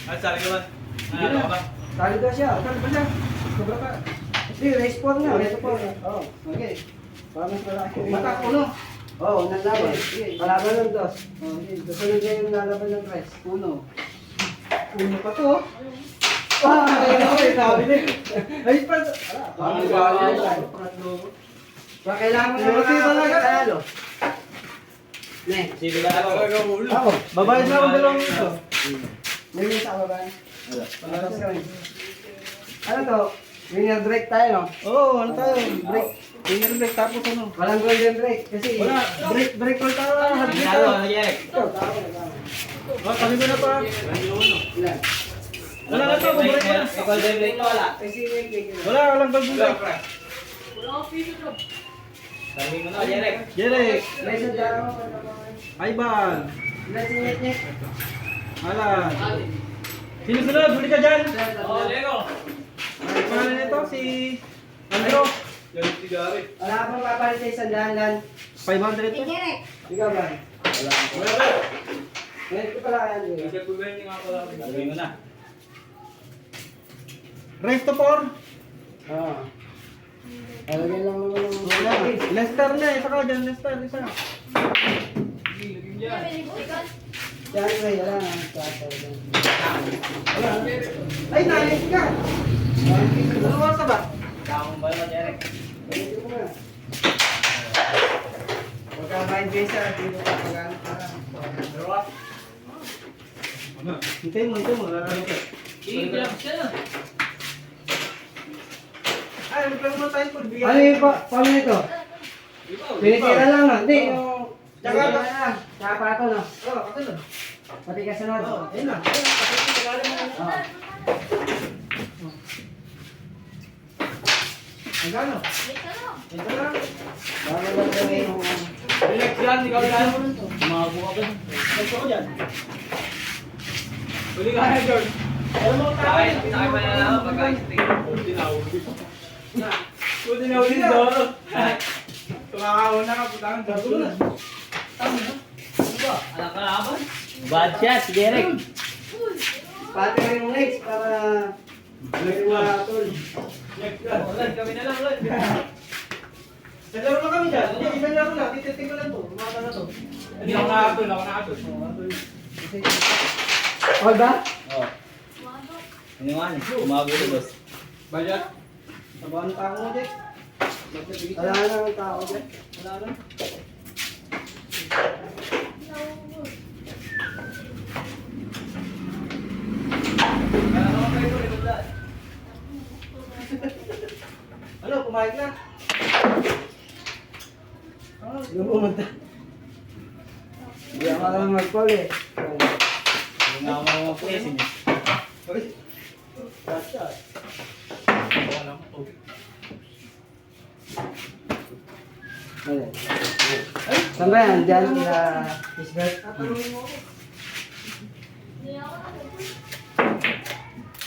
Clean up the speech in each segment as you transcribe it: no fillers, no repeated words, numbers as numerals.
Ay, sali ka ba? Ano ka ba? Tali daw siya. Tali ba siya? Sobra pa. Hindi, race 4 na. Race 4. Oo. Okay. Para mas malaki. Mata uno. Oo, naglaban. Kalaban ng dos. Susunod niya yung lalaban ng tres. Uno. Uno pa to. Ay, sabi niya. Ay, pa. Kailangan mo na makakalo. Ne. Sige ba ako? Ako. Babayad na ako dalawang ito. May sa babae. Ano to? Winner break tayo, no? Oo, ano tayo? Break. Winner break tapos ano? Walang golden break. Kasi Wala. Break all tayo. Hard break Nalo, tayo. nangyari. ito, tao na. Kami ko na pa. Ilan? Wala na to. Break na. Ikaw din break mo, wala. Kasi may Wala. Walang golden break. Sabi mo na, Jerek. Jerek. may sandara mo. Ivan. Ilan si Nyek? Alan. Sino sunod? Huli ka dyan. Oh, Lego. Ang pangalan nito si Andro. Yan si Gary. Wala pang papalit sa isang daan. 500 to. Ikaw ba? Wala ba? Ngayon ko pala yan. Kasi kung ganyan nga pala. Sabi mo na. Resto 4. Oo. Alagay lang naman ng Lester na. Isa ka dyan. Lester. Isa. Diyan ba yan? Wala. Ay, nalit ka! Ano oras na ba? Takong ba naman, Jerek? Pwede ko nga. Huwag kang mind visa, dito ka pagano para. Dalawa. Hintayin mo. Lalaro ka. I-grab siya na. Ay, nagplano mo tayo po. Ano yung paano ito? Pinitira lang, no? Hindi, yung... Tsaka Tsaka na. Tsaka pa ito, no? Oo, ako na. Pati ka sunod. Ayun na. Oo. Ang gano? Ito lang. Bago lang gawin yung... Relax yan, ikaw lang. Umago ka ba? Ito ko dyan. Huli ka na, George. Alam mo, Sakay pa na lang ako pagka-street. Buti na uli Doro. Tumakauna ka, putang gago na. Anak ka laban? Bad shot, Jerek. Pati rin yung legs para... May mga tol. Ulan, kami na lang, ulan. Naglaro na kami dyan. Hindi, isang laro lang. Tititig ko lang to. Umata na to. Hindi ako nakatol, ako nakatol. All ba? Oo. Ano nga ni? Umago na, boss. Bayat. Sabahan ng tao mo, Jack. Wala na ang tao dyan. Wala na. Ano, kumain na? Yung pumunta. Hindi ako alam mag-call eh. Hindi nga ako mga-pressing eh. Uy. Gotcha. Ano? Saan ba yan? Diyan sa Isbert?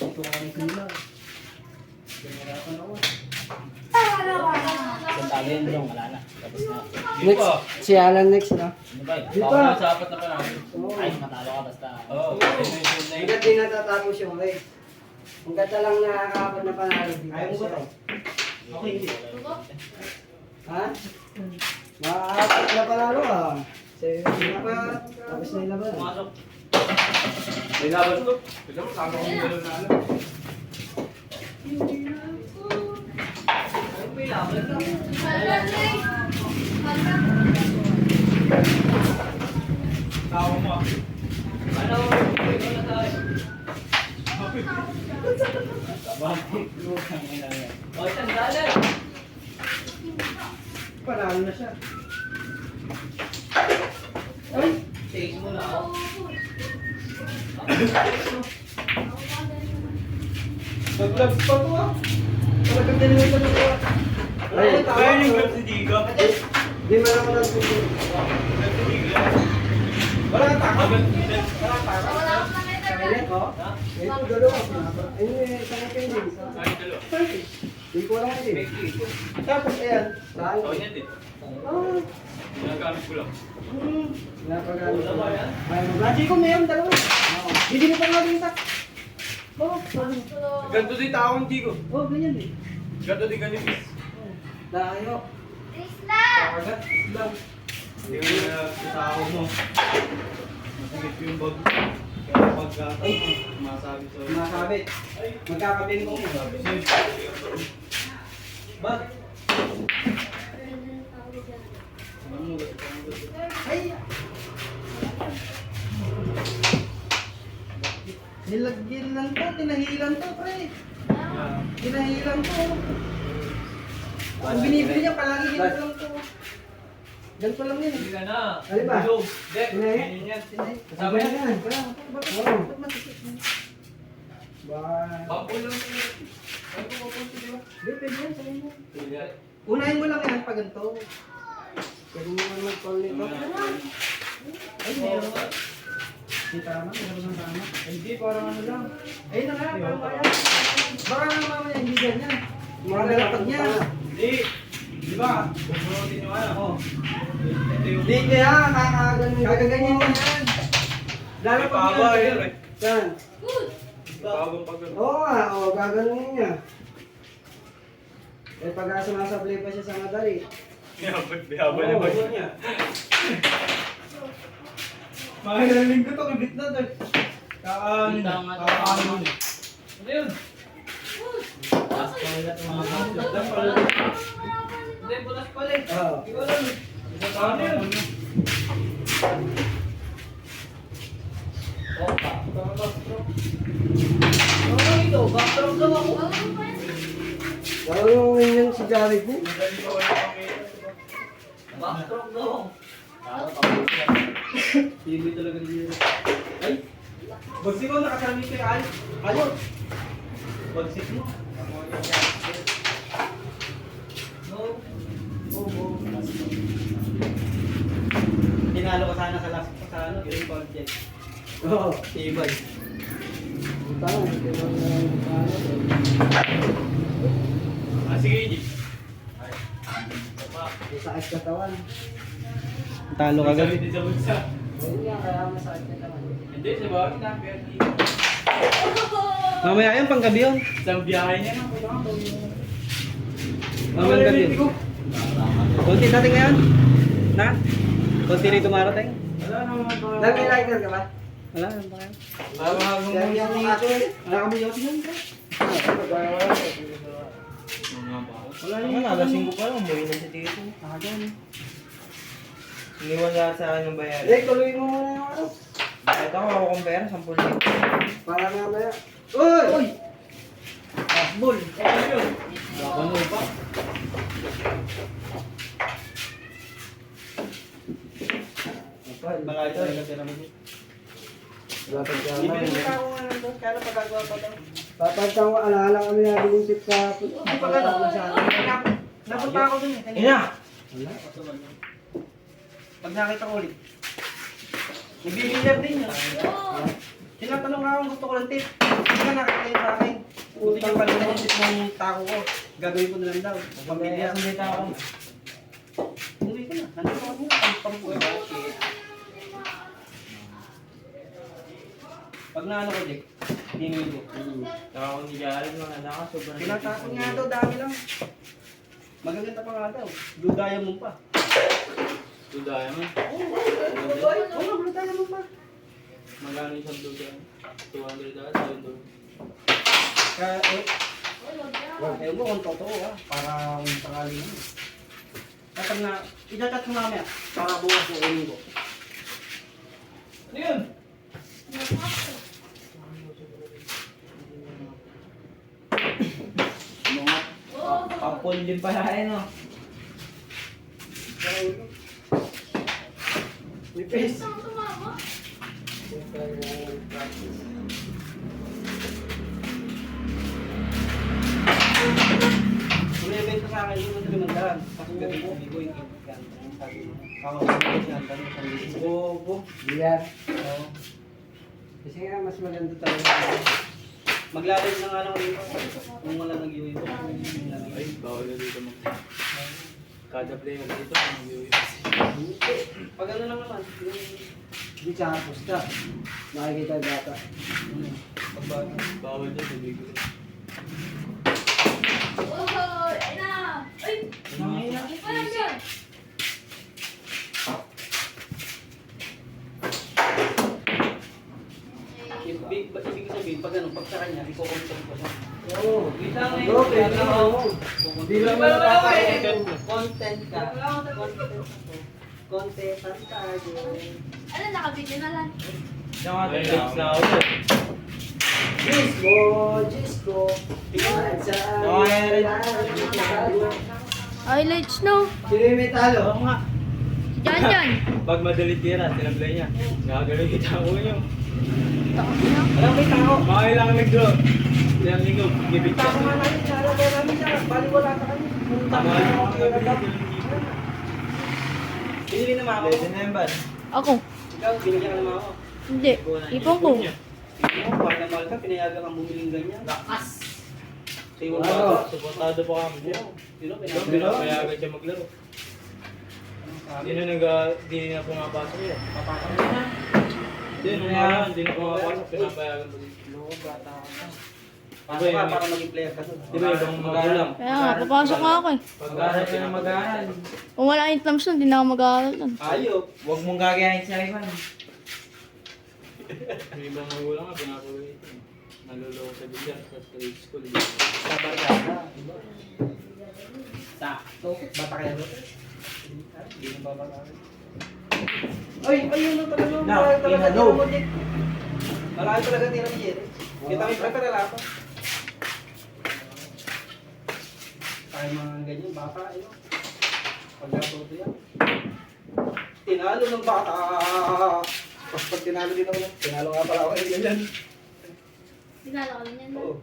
Ito kami sila. Isang talo yun, bro. Wala na. Tapos na. Next, si Alan next, no? Ano ba? Di Baka pa. na sa apat na panahon. Ay, matalo ka basta. Oo. Hanggat di natatapos yung race. Hanggat na lang nakakapag na panalo. Ayaw mo ba ito? Ako hindi. Ha? Makakapag na panalo ka. Tapos na yung laban. Pumasok. May laban to. Tignan mo, tama kong gano'n na alam. Tao mo. Ano? Ikaw na tayo. Bakit? Lutang ina yan. O, isang dalan. Panalo na siya. Ay! Chase mo na ako. Nag-vlogs pa to ah. Talagang dinilitan ako ah. Ay, Burning club si Digo. Di man ako nagpipil. Club si Digo. Wala kang takot. Agad. Wala kang takot. Kaya ko? Ito dalawa. Ayun eh, sa akin din. Ay, dalawa. Hindi ko alam din. Tapos ayan. Saan? Oh, yan din. Ah, Ginagamit ko lang. napagamit ko. Wala ba yan? May Lagi ko meron dalawa. Hindi mo pa nga din tak. Oh, sorry. Ganto din taong Chico. Oh, ganyan eh. Ganto din ganito. Layo. Kagat lang. Hindi ko na sa ako mo. Masakit yung bag. Kaya pag masabi sa Masabit. Magkakabingkong eh. Bag. Ay! Nilagyan lang to, tinahilan to, pre. Tinahilan to. Ang binibili niya palagi ganito lang to. Ganito lang yun. Hindi ka na. Ano ba? Tulog. Hindi. Tinahi? Ganyan yan. Kasama yan. Ba't matikit mo? Ba? Papo lang yun. Ano ko papunta, di ba? Hindi, pwede yan, sabihin mo. Hindi. Unahin mo lang yan pag ganito. Pwede mo naman mag-call nito. Ay, meron ka. Hindi tama, meron ng tama. Hindi, parang ano lang. Ayun na nga, parang kaya. Baka nga mamaya, hindi ganyan. Mga galapag niya. Hindi. Di ba? Pupunutin yung ano. Oh. Ito yung... Hindi kaya, kakaganyan mo yan. Lalapag Paba niya. yun eh. Yan. Bagong pag... Oo nga, gaganunin niya. Eh pag sumasablay pa siya sa madali. Bihaba niya ba niya? Mga ilang linggo to, kabit na to. Kakaano niya. Kakaano niya. Ano yun? Hindi, butas pala eh. Oo. Ikaw lang. Ano yun? Oh, backdrop. Ano ito? Backdrop daw ako. Parang yung yun si Jared mo. Madali ko wala pang Backdrop daw. TV talaga niya. Ay! Bagsik ko, nakasami kay Al. Ano? Bagsik mo. Tinalo ko sana sa last sa ano, yung project. Oo. Tibay. Tama, hindi naman Ah, sige, G. sakit katawan. Talo ka gabi. Hindi sa bulsa. Ayun nga, kaya masakit katawan. Hindi, sa bagay na. Mamaya yan, pang gabi yun. Isang biyahe niya na. Mamaya gabi yun. Konti natin ngayon. Na? Konti rin tumarating. Wala naman ba? Nag-lighter ka ba? Wala, ano ba kayo? Yan yung ato. Wala kami yun yun. Wala Wala, nalasing ko pa lang. Umuwi na si Tito. Nakagano. Iniwan lahat sa akin ng bayaran. Eh, tuloy mo muna yung ano. Ito ako, ako kong pera, 10,000. Para mamaya. Uy! Asbol! Ano yun? Ano ba? Baka ito, ay kasi naman yun. Lapag ka Ibigay mo naman. pa ako nga nandun, kaya na pagkagawa pa daw. Papag ka mo, alaala kami natin yung tip sa... Ay, pagkagawa mo siya. Napunta ako dun eh. Ina! Wala. Pag nakita ko ulit. Nag-i-inner din yun. Tinatanong nga kung gusto ko ng tip. Hindi ka nakita yun sa akin. Buti niya pala yung tip ng tako ko. Gagawin ko na lang daw. Pamilya. Hindi ako. Umuwi ko na. Nandito ako nga. Ang pampuwi ko. Pag naano ko, Dick, hingi ko. Saka kung niyarin mga anak ka, sobrang... Tinatapon nga daw, dami lang. Magaganda pa nga daw. Blue diamond pa. Blue diamond. Oo, blue diamond pa. Magkano isang blue diamond? 200 dollars, 7 dollars. Kaya, ewan ko kung totoo para kung sakali yun. Kapag na, i-chat mo namin para bukas ko unin ko. Ano yun? Mga Pampol din pala eh, no? may face. Kung i-event sa akin, yung mga limandaan. Tapos gawin ko, bigo yung ikan. Sabi mo, kakawin ko siya, ang dami sa lisis. Bobo. Yan. Oo. Kasi nga, mas maganda talaga. Maglalay na nga lang dito. Kung wala nag-iwi ko. Ay, bawal na dito mag... Kada player dito, mag-iwi. Pag ano lang naman, yung Hindi tsaka pusta. Makikita yung bata. Bawal dyan, sabi ko. Oh, ay na! Ay! Nangina. Ay, parang yun! Ibig sabihin, pag ano, pag sa kanya, ikukontrol ko siya. Oo. Kita mo yun. Okay, Hindi lang Wala, wala, wala. content ka. Content ang target. Ano, nakabidyo na lang. Ay, lights na ako dyan. Disco. Highlights, no? Sino yung may talo? Oo nga. Diyan, diyan. Pag madali tira, tinablay niya. Gagawin kita ko yun. Takot na. Alam may tao. Mga ilang nag-draw. Ilang linggo, gibit ka. Tao nga namin siya, alam kaya namin siya. Bali wala ka kami. Mga ilang nag-draw. Binili na mama Pwede ko. na yan ba? Ako. Ikaw, binigyan ka na mama ko. Hindi. Ipon ko. Hindi mo, pag namal ka, pinayagan kang bumiling ganyan. Lakas! Sa iwan Ano? ba? Suportado pa kami dyan. Sino? Doon, pinapayagan siya maglaro. Hindi na pumapasok yan. Papasok mo na. Hindi na pumapasok, pinapayagan mo dito. Loko, bata ka pa. Diba Pasok ka yung- para maging player ka doon. Di ba ibang magulang? Kaya nga, papasok nga ako eh. Pag-aaral ka na mag-aaral. Kung wala yung thumbs nun, hindi na ako mag-aaral nun. Ayop. Huwag mong gagayahin sa iwan. Yung ibang magulang nga, pinapagay ito. Naluloko sa bilyar sa grade school. Sa barkada. Diba? Sakto. Bata kaya doon? Hindi na babakarin. Ay, ayun na talaga. Na, Malaki talaga inano. tira mo, Jake. Malaki talaga tira ni Jerry. Kita mo yung prepare na lahat. Tayo mga ganyan, bata, ayun. Pag natuto yan. Tinalo ng bata. Tapos pag tinalo din ako yan. Tinalo nga pala ako yung ganyan. Dinala ko din yan. Oo.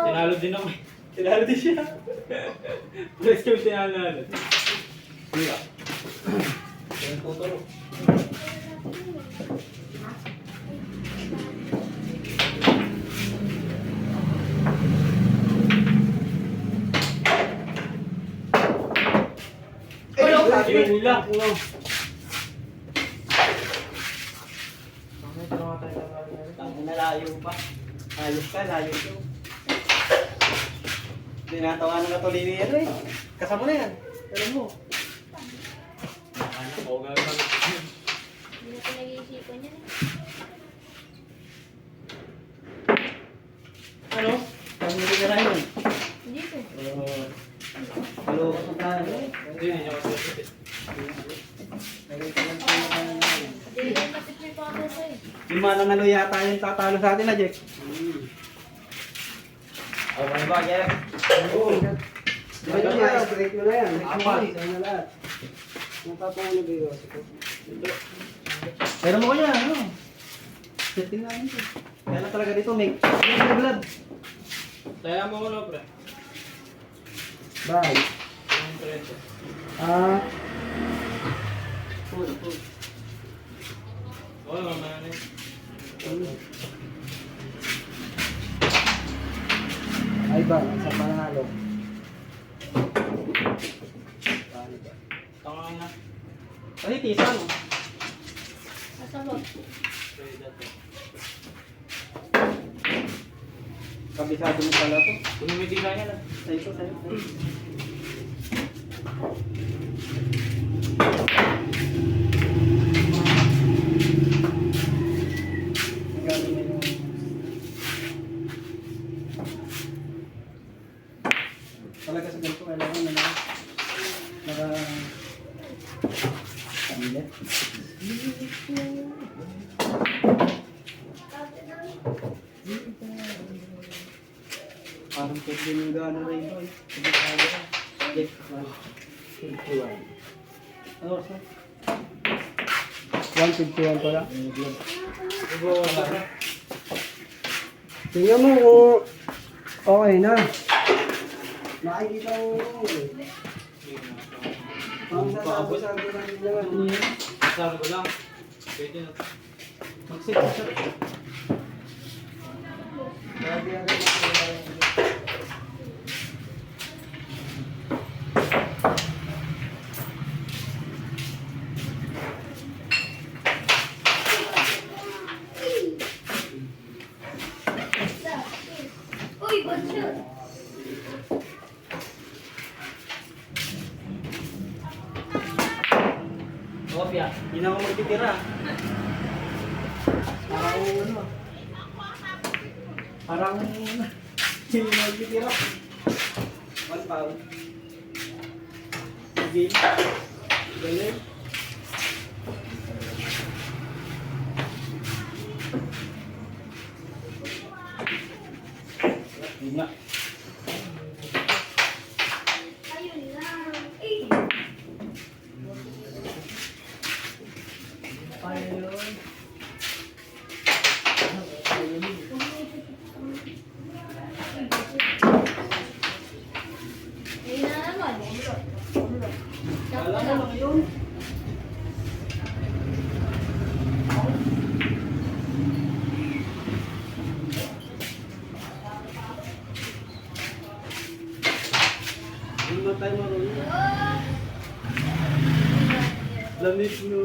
Tinalo din ako. Tinalo din siya. Let's go, tinalo. Iya. Yung tuturo. Yun lang. Tangin na layo pa. Ayos ka, layo ko. Tinatawanan ka tuloy ni ano eh. Kasama na yan. Alam mo. Anak ko, gagawin. Hindi na pinag-iisipan yan eh. Ano? Pamili ka na yun. Hindi ko. Maloko sa plano eh. Hindi, hindi niya kasi kapit. Lagay ka lang sa mga Hindi lang kasi may pato ko eh. yung mananalo yata yung tatalo sa atin na Jack. Okay ba, Jack? Oo. Di ba yun yan? Straight mo na yan. Apat. Isa na lahat. Napapangulo ba yun? Pero mo ko yan, ano? Setting namin ito. Kaya na talaga dito, may blood. Taya mo ko na, pre. Bye. Yung preso. Ah, Full. Oo, mamaya na yun. ay ba? Sa panalo. Tanga na. Kasi tisan. Kasabot. Pwede dati. Kabisado mo pala to. Tumimiti ka niya na. Sa'yo. Galing na yung... Talaga sa ganito, kailangan na Pamilit. Parang pwede yung gano'n rin ito eh. Kabisado ka. Yes, man. 51. Ano, sir? 151 pala. Ibo, wala na. Tingnan mo kung okay na. Nakikita mo ang sasabi-sabi lang naman. Sabi ko lang. Pwede na. Mag-sit ka, sir. Sabi agad na Kopya. Hindi na ako magtitira. Parang ano. Parang hindi na magtitira. 1 pound. Sige. Galing. Yun nga. Wala na lang yun. Hindi ba tayo marunong? Lamig mo.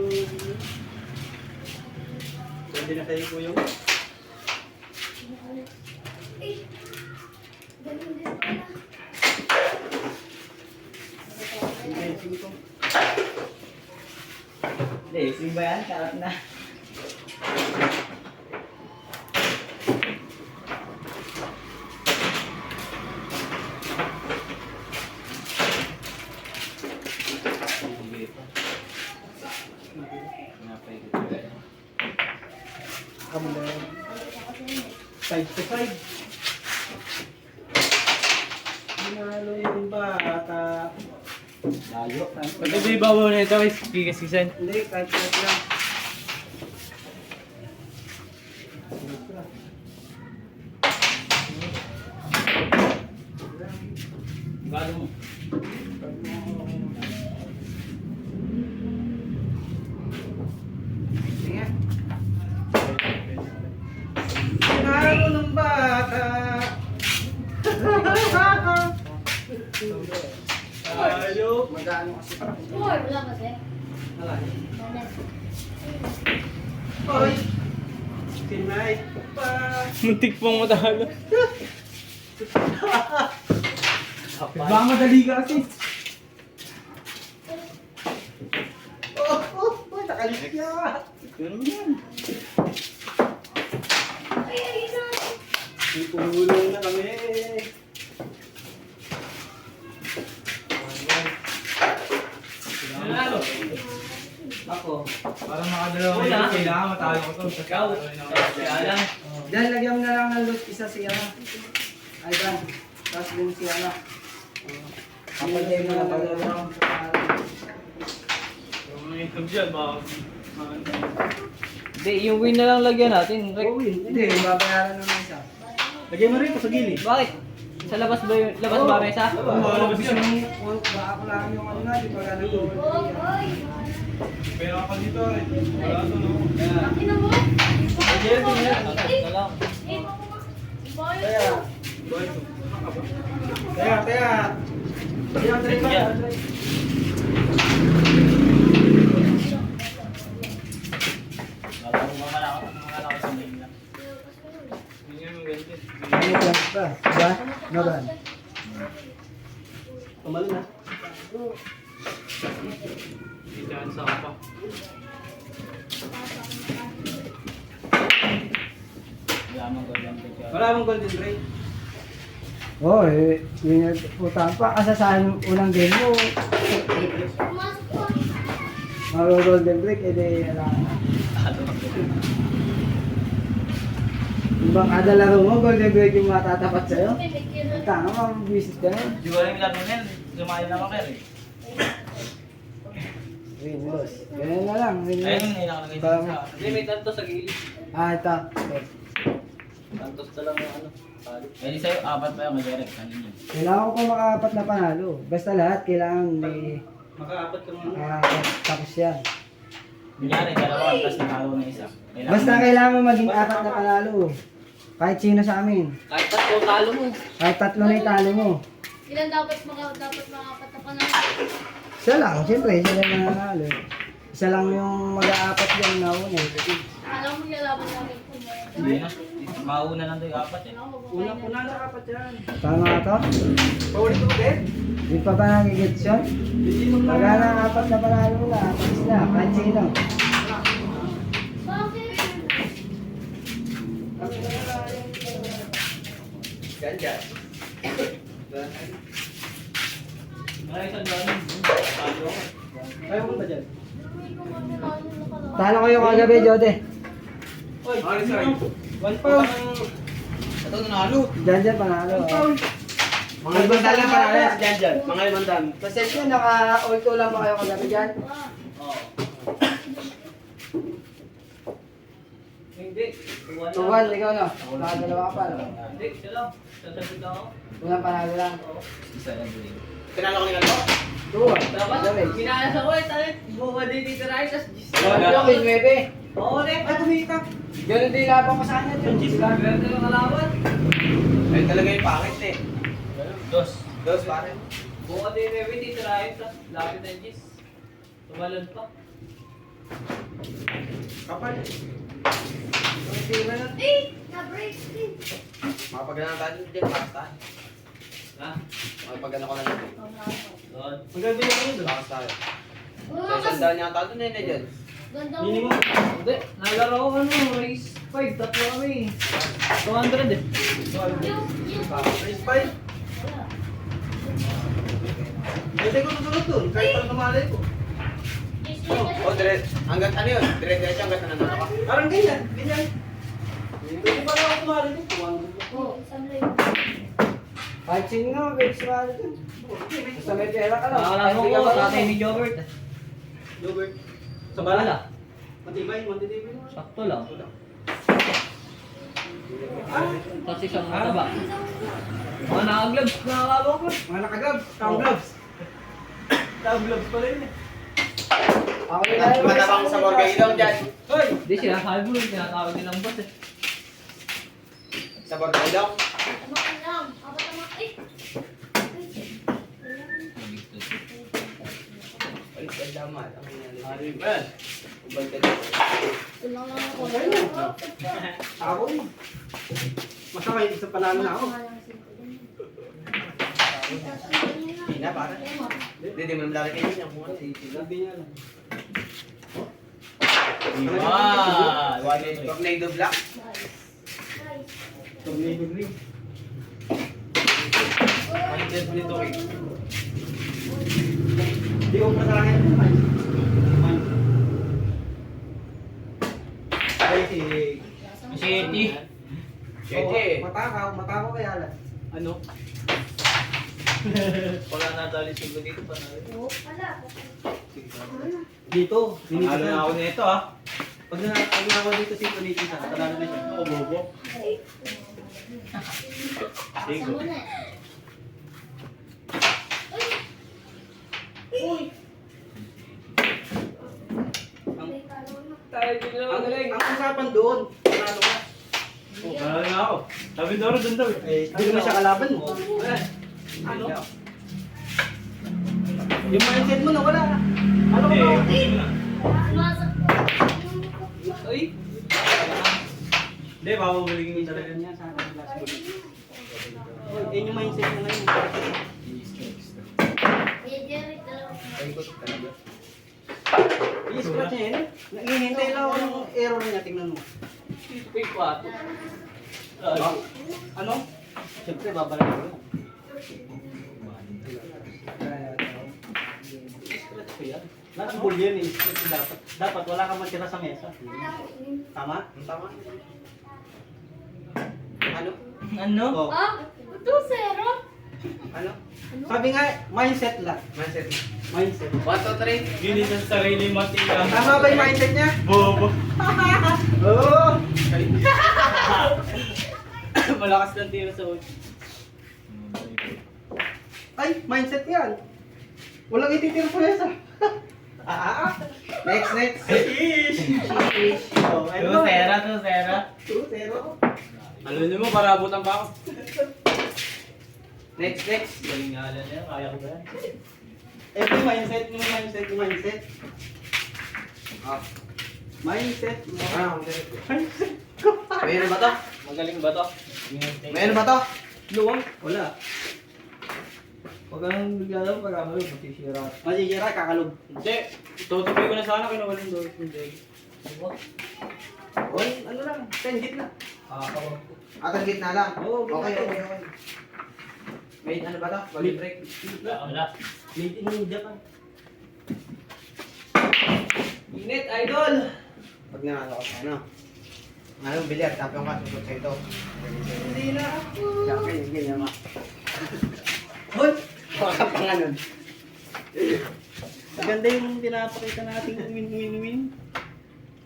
Pwede na kayo po yung... Amazing to. Lasing ba yan? Karat na. Side to side. Hinalo yung bata. Layo. Pag ibabaw na ito, guys, kikasisan. Hindi, kahit lang. Galo mo. Sige. Hinalo ng bata. Ayok. Magkano kasi para Wala kasi. Wala. Wala. Hoy. Tonight pa. Muntik pong matalo. Baka madali ka kasi. Oh, nakalit niya. Pero yan. Ay, isa. Ipulong na kami. Nanalo. Ako. Para makadalawa Wala. yun, kailangan matalo ko to. Ikaw. Kaya lang. Dahil lagyan mo na lang ng loot isa siya na. Ay, Dan. Tapos din siya na. Kapag din mo na pag-alawang sa Yung mga itlog dyan, baka... Hindi, yung win na lang lagyan natin. Rick. Hindi, babayaran naman isa. Lagay mo rin ito sa gilid. Bakit? Sa labas ba yung labas ba mesa? Labas yan. Baka ko lang yung ano na, di ba gano'n ko. Oy. Pero ako dito, wala to, no? Akin na mo. Ito lang. Boy. Kaya. Kaya, try ba? Yeah. Mga sa main lang. Hindi nga maganda. Ano yan ba? Diba? Naban. Tumalo na. Hindi dyan sa apa. Wala mong golden ray. Oo, yun yung utang pa. Asa sa unang game mo, Pumasok ko. mag-golden break, edi alam na. Yung bang kada laro mo, golden break yung matatapat sa'yo? Tanga, mag-visit ka na. Di ba rin laro nil? Lumayan naman kayo eh. Win, loss. Ganyan na lang, win, Ayun, loss. inakalagay dito Parang- sa... Hindi, may tantos sa gilid. Ah, ito. Tantos na lang yung ano. Pwede sa'yo, apat pa yung mag-direct. Kanin yun. Kailangan ko pa makaapat na panalo. Basta lahat, kailangan may Makaapat ka mga. makaapat. Tapos yan. Kunyari, dalawa, tapos natalo na isa. Basta kailangan mo maging apat na panalo. Kahit sino sa amin. Kahit tatlo talo mo. Kahit tatlo na italo mo. Ilan dapat makapat na panalo? Isa lang, siyempre, isa lang nanalo. Isa lang yung mag-aapat yan na una. Alam mo nilalaban namin kung Hindi na. Mauna lang tayo apat eh. Unang-una na apat yan. Tama to? Paulit ko din. Di pa ba nagigits yun? Hindi mo Pagka na apat na panalo mo na, apat sila, kahit sino. Ganyan. Ay, isang dami. Talo. Ayaw mo ba dyan? Talo ko yung kagabi, Jode. Oy, sorry. 1 pound. Ito nanalo. Dyan, panalo. Mga limandaan lang para alas dyan dyan. Mga limandaan. Pasensya, naka-ulto lang ba kayo kagabi dyan? Oo. Hindi. 2-1, ikaw no? Nakadalawa ka pa, no? Hindi, siya lang. Sasagot ako. Unang panalo lang. Isa lang din. Pinalo ko ni Galbo. 2-1. Dapat, Gabi. ginayas ako eh, talit. Buwa din dito rin, tas Yung may 9. Oo, Nek. Ay, kumita. Ganun din laban ko sa kanya dyan. Swerte yung kalaban. Ay, talaga yung pangit eh. Dos. Dos pare. Buwa din rin dito rin, tas lapit ng Gis. Tumalon pa. Kapal. Hindi na nun. Makapagana tayo dyan, basta. Ha? Makapagana ko na dyan. Doon. Maganda yung ano doon. Basta tayo. Sa isang daan niya tayo na yun dyan. Minimum. Hindi, nalaro ko race 5, tatlo kami. 200 eh. Race 5. Pwede ko tutunod doon, kahit parang namalay ko. O, direct. Hanggat ano yun? Direct hanggat na nanalo ka. Parang ganyan, ganyan. Pwede pa rin ako tumali dito. Kahit sino nga, babes sumali dyan. Basta may pera ka lang. Nakakalaro Kahit di ka ko, marunong. tatay ni Jobert. Robert. Sa Wala. bala. Matibay, matitibay. Sakto lang. Tapos isang mataba. Mga naka-gloves, nakakabang ko. Mga naka-gloves, town gloves. Town gloves pa rin eh. Ako yung lalo. Matabang sa Borgaidong dyan. Hoy! Hindi sila, sabi mo, tinatawag nilang boss eh. Sa Borgaidong. Ay, kalaman. Ang hinali. Ubal ka dito. Ako eh. Masama hindi sa panalo na ako. Hindi na, para. Hindi mo naman laki kayo niya. Kung ano, sabi niya lang. Ah, Tornado Black. Tornado Green. Ang dead nito eh. Hindi ko pasarangin ito. Ay, si... City. Shete. Matakaw kaya lang. Ano? Wala na dali siguro dito pa na rin. Dito. Ano na ako nito ah. Pag nawa dito si Tunitin sa katanalo na siya. Oo, bobo. Ang usapan doon, panalo ka. Oh, panalo na ako. Sabi daw doon daw eh. Hindi mo siya kalaban mo. Ano? Yung mindset mo na wala. Ano Hindi, ba? gusto na. Ay! Hindi, mabubuligin mo talaga. niya sa akin last week. Yun yung mindset mo ngayon. Paikot talaga. I-scratch niya yun. Naghihintay lang ako ng error niya. Tingnan mo. Quick pato. Ano? Siyempre, babalik ko yan. I-scratch ko yan. Nasa ball yan eh. I-scratch dapat. Dapat wala kang matira sa mesa. Tama? Tama. Ano? Ano? Oh. Ano? Sabi nga, mindset lang. Mindset. Mindset. 1, 2, 3. Gini sa sarili matira. Tama ba yung mindset niya? Bobo. Oo! Malakas ng tira sa ulo. Ay, mindset yan. Walang ititira sa mesa. Next. Oh, ano? 2-0. 2-0. Ano nyo mo, para abutan pa ako. Next. Galing nga lang yan, kaya ko ba yan? Ito yung mindset. Ah. Mindset mo. Mindset. May ano ba to? Magaling ba to? May ano ba to? Luwang? Wala. Pag ang bigla daw, pag ako yun, masisira. Masisira, kakalog. Hindi. Tutuloy ko na sana kinuha ng doon. Hindi. Ano lang, 10 git na. Kakawag ko. Atang git na lang. Oo, gitna. Okay. May ano ba to? Bali break. Wala. Made in Japan. Init, idol! Pag nanalo ka sa ano. Anong bilyar, tapos ka, susot sa ito. Hindi na ako. Kaya ganyan ma. Hoy! Baka pa nga nun. Maganda yung pinapakita nating win.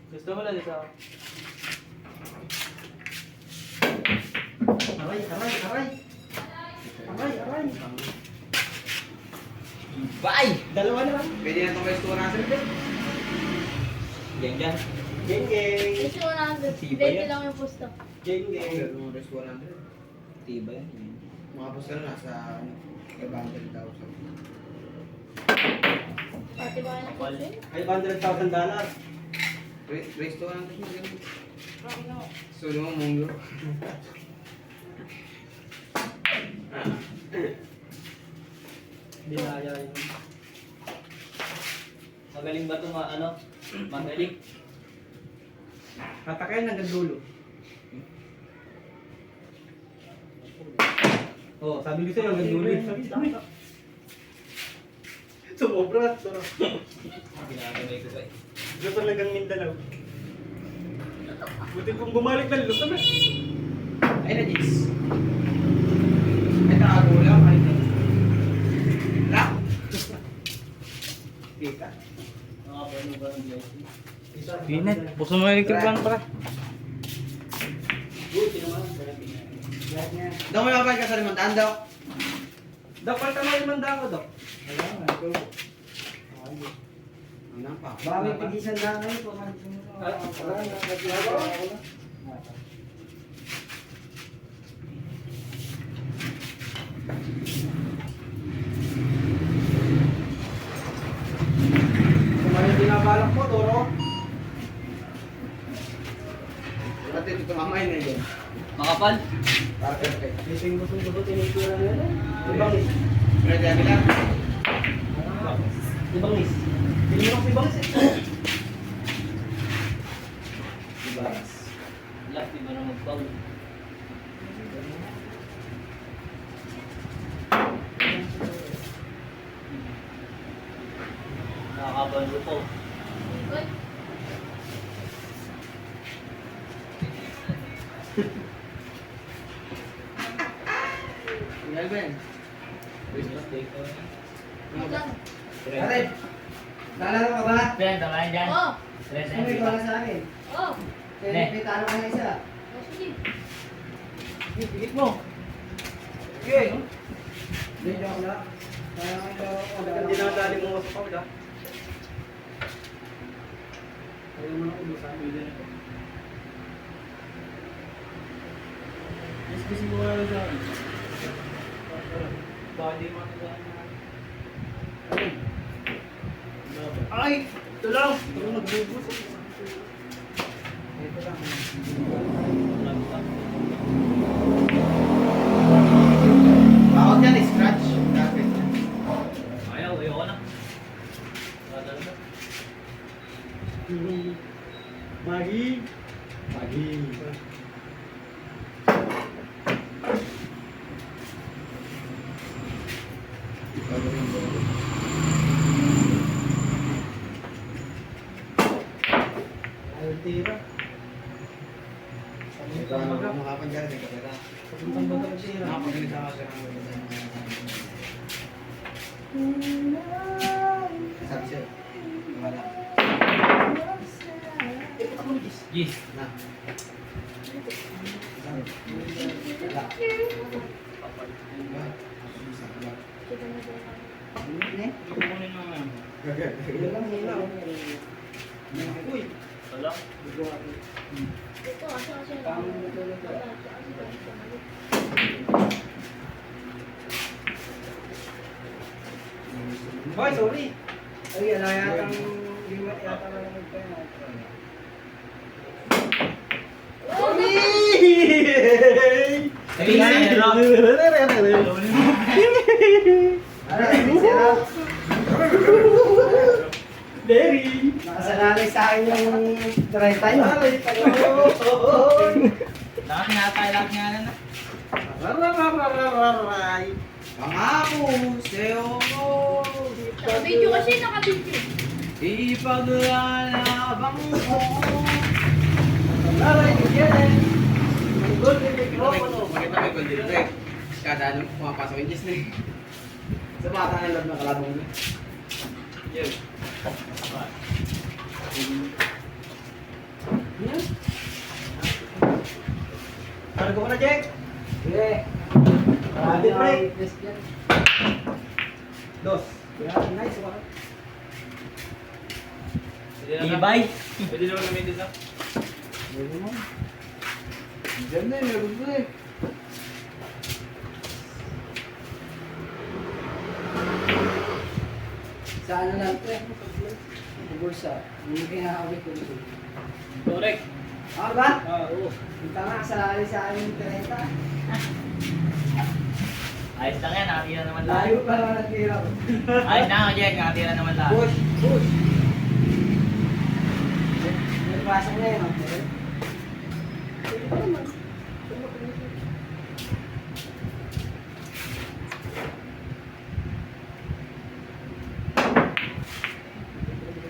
Gusto mo lang ito. Aray. Bye! Dalawa na lang. Pwede na itong restaurant sir. Yan yan. Geng. Kasi 100. Tiba yan. 20 lang yung pusto. Geng. Yung restaurant sir. Tiba yan. Mga pusta na nasa ano, 500,000. Pati ba kayo ng Kapal. pusto? $500,000. Restaurant sir. Sulo mo mong euro. Binaya yun. Magaling ba ito ano? Magaling. Tatakayan hanggang dulo. Oh, sabi ko sa'yo, hanggang dulo. Sumobra. Sarap. Ginagamay ko ba eh. Ito talagang Mindanao. Buti kung bumalik na Luzon na. Ay na, Jis. Ay, nakagulang. Ay, na. Lock. Kita. Nakapano ba ng DIC? Pinit. Buso mo yung electric fan para. Buti naman. Daw may mabay ka sa 500 daw. Dapat ka na 500 ko, Dok. Ano pa? Baka may pigisan na ngayon po. Kung ano yung binabalak mo, Toro. Dati dito mamay na yun. Makapal? Perfect. Bising gusto ko tinitira na yan. Ibang Pwede kami lang. Ibang is. Pinirok si Bangs eh. Ibas. Laki ba na mag-foul? Nakakabalo po. Good. Tinggal Ben. Mistake ko. Magkano? Ate, naalala ka ba? Ben, tama yan dyan. Oh! Tres Ano yung para sa akin? Oh! Ne. Talo ka na isa. Oh, sige. Pigit mo. Okay. Hindi ako na. Kaya nga ito. Hindi na dali mo sa pawda. Ayaw mo na ulo sa amin. Mas gusto mo nga lang sa akin. Baka di mo nagawa na. Ay! Ito lang! Ito lang nagbubus. Ito lang. Bawag yan, scratch. Dapat. Ayaw, ayoko na. Kadal ba? Magi. Ayaw tira. Ikaw na makapangyari ng kamera. Papuntang ba tayo tira? Nakapagalit ako sa sabi siya. Wala. Gis. Na. Wala. Kita mo ba? Ito mo rin naman. Ilan lang muna. Uy. Wala. Ito, kasi Tama mo ito lang. Boy, sorry. Ay, ala yatang lima yata na lang ito. Oh! Larry! Nakasanalay sa akin yung 30 yun. Lahat nga na. Pangako sa'yo ko. Naka-video kasi, naka-video. Ipaglalabang ko. Laray ko yan. Gold yung mikropono. Makita mo yung gold dito eh. Kada ano, pumapasok yung Diyos na eh. Sa bata ng loob ng kalabang mo. Yun. Cargo ko na, Jack. Sige. Habit break. Dos. Yan, nice. Ibay. Pwede naman gamitin sa? Diyan na, meron na eh. Sa ano lang ito eh. Sa bulsa. Hindi kinakawit ko dito. Correct. Ano ba? Oo. Punta nga sa akin yung 30. Ayos lang yan, nakatira naman lahat. Layo pa naman ang tira ko. Ayos na ako, Jack, nakatira naman lahat. Push, push. May pasok na yun. Okay? Pwede pa naman.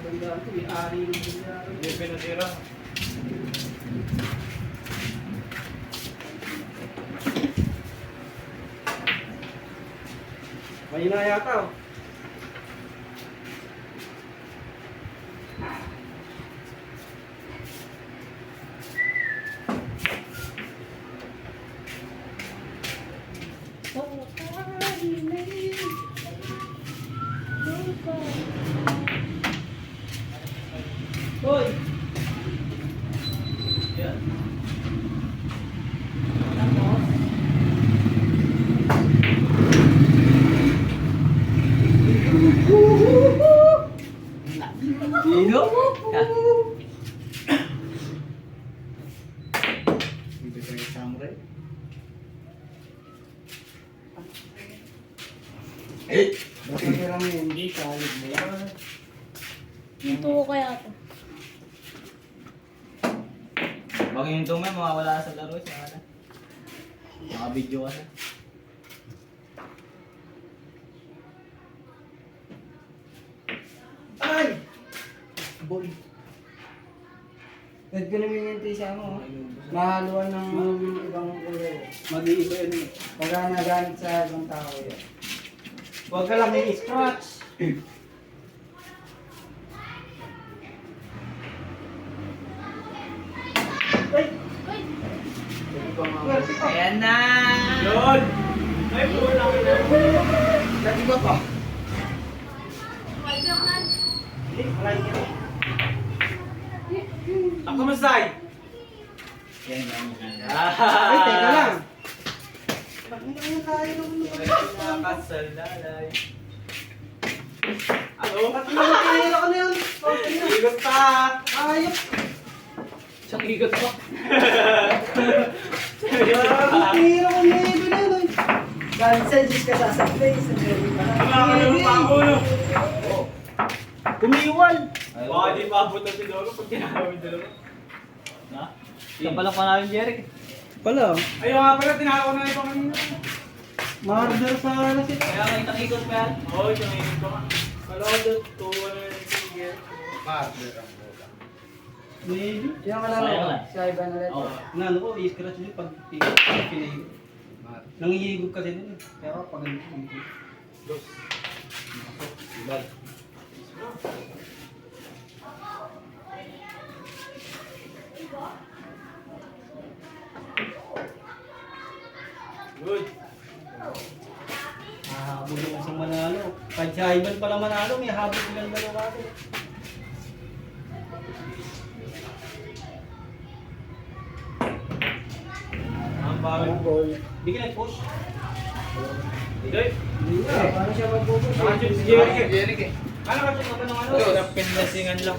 Tandaan ko, may ari yung bilyaro. Hindi pinatira. May na yata oh. Hoy! Sino? Dito sa yung samurai. Basta tira mo yun, hindi solid na yan. Ito ko kaya to. Bakit yung tumay, mawawala sa laro siya. Ano? Naka-video kasi. Ay! Boy. Red ko naman yung tisa mo. Mahaluan ng ibang kulay. Mag-iiba yun eh. Pagka nagamit sa ibang tao yan. Huwag ka lang may scratch. Uy! Ayan na! Yun! Ay, wala ka na. Dati ba pa? Wait lang na. Ako masay! Yan, yan, yan. Ay, teka lang. Bakit naman tayo nung Nakasalalay. Ano? Ba't naman tinira ko na yun? Igot pa! Ayop! Siyang igot pa. Bakit tinira ko na yun na yun? Galing sa Diyos ka sa place. Wala ka naman pa ako, no? Kumiwan! Baka di paabot na siguro pag tinawin dalawa. Ha? Ito pa lang pa namin, Jeric. Pala, Ayun nga pala, tinakaw na ito kanina. murder sa ano sila. Kaya kayo nakikot pa yan. Oo, siyang igot pa ka. Kala ko doon, tuwa na yung sige. Maybe. Yan ka lang Sayang ito. lang. Sa iba na rin. Oo. Ano ko, i-scratch nyo pag pinahigop. Nangihigop kasi din eh. Kaya ako pag Dos. Ibal. Good. Habol yung isang manalo. Kahit sa Ivan pala manalo, may habol silang dalawa kasi. Ang bawal. Hindi ka nag-push. Hindi. Hindi nga, paano siya magpupush? Nakachip si Jeric eh. Ano ka siya ng ano? Sa pinlasingan lang.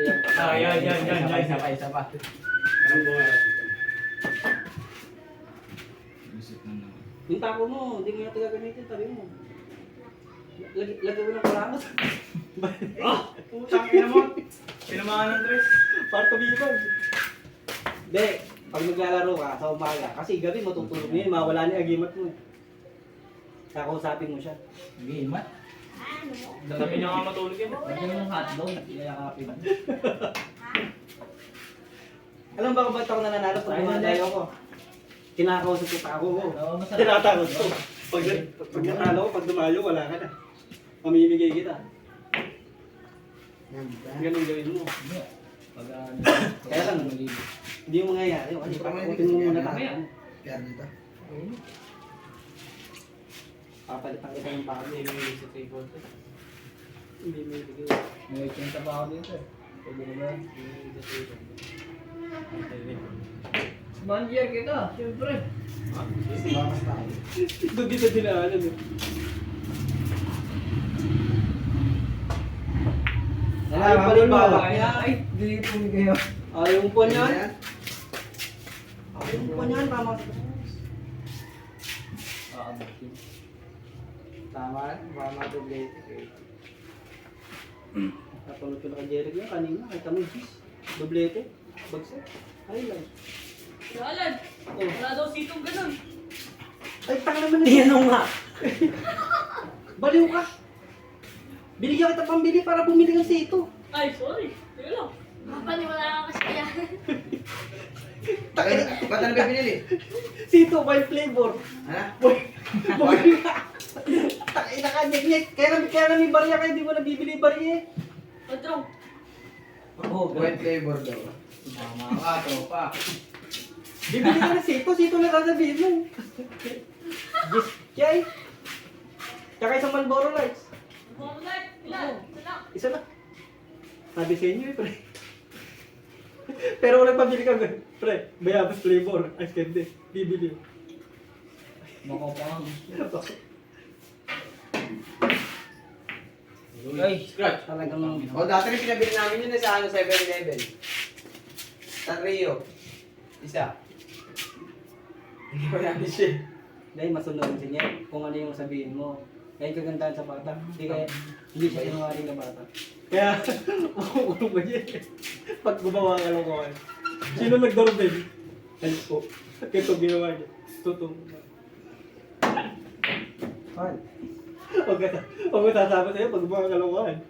Yan. Isa pa. Anong bola? Isip na naman. Yung tako mo, hindi mo yung gagamitin, tabi mo. Lagay mo ng kalamot. Putang ina mo. Pinamahan ng tres. Parto bibag. Hindi, pag naglalaro ka sa umaga, kasi gabi matutulog mo yun, mawala ni agimat mo. Kakausapin mo siya. Gimat. Sabi niya nga matulog yan. Lagyan mo ng hotdog. Iyayakapin. Alam ba kung ba't ako nananalo pag dumadayo ko? Kinakausap ko tako ko. Oo, masarap. Tinatakot ko. Pag natalo ko, pag dumayo, wala ka na. Mamimigay kita. Ganun gawin mo. Pag Kaya lang, hindi mo mangyayari. Kasi takutin mo muna tayo. Kaya dito. Papalitan kita ng pako. Hindi mo yung sa table. Hindi mo ibigay. May 80 pa ako dito eh. Pwede na ba? Manager kita, siyempre. Doon dito dinaanan eh. Ay, palibaba. Ay, dito mo kayo. Yung po niyan. Yung po niyan, tama. Tama, tama doble. Napanood ko na kay Jeric yun kanina, kahit mo cheese. Doblete, bagsak. Ay lang. Alan, wala daw sitong ganun. Ay, taka naman na. Yan nga. Baliw ka. Binigyan kita pambili para bumili ng sito. Ay, sorry. Sige lang. Mapaniwala ka kasi yan. Ba't ano ba binili? Sito, wine flavor. Ha? Bumili ka. Takina ka, nyek-nyek. Kaya na may barya ka, hindi mo nabibili barya eh. Patrong. White flavor daw. Mama ka, tropa. Bibili ka ng sito na sasabihin mo. Yes, Jay. Tsaka isang Marlboro Lights. Bumamulat. Ilan? Ilan? Isa na. Sabi sa inyo eh, pre. Pero wala pabili ka, pre. Bayabas flavor. Ice candy. Bibili. Mako pa ang Ay, Scratch. Talagang... O, dati rin pinabili namin yun sa 7-Eleven. Sa Rio. Isa. Hindi ko namin siya. Dahil masunod din niya kung ano yung sabihin mo. Kaya yung kagandahan sa bata, hindi siya sinungaling na bata. Kaya, ano ba niya? Pag gumawa ka lang ko, sino nag-doorbell? Ay po. Ito ginawa niya. Tutong. Huwag mo sasama sa'yo pag gumawa ka lang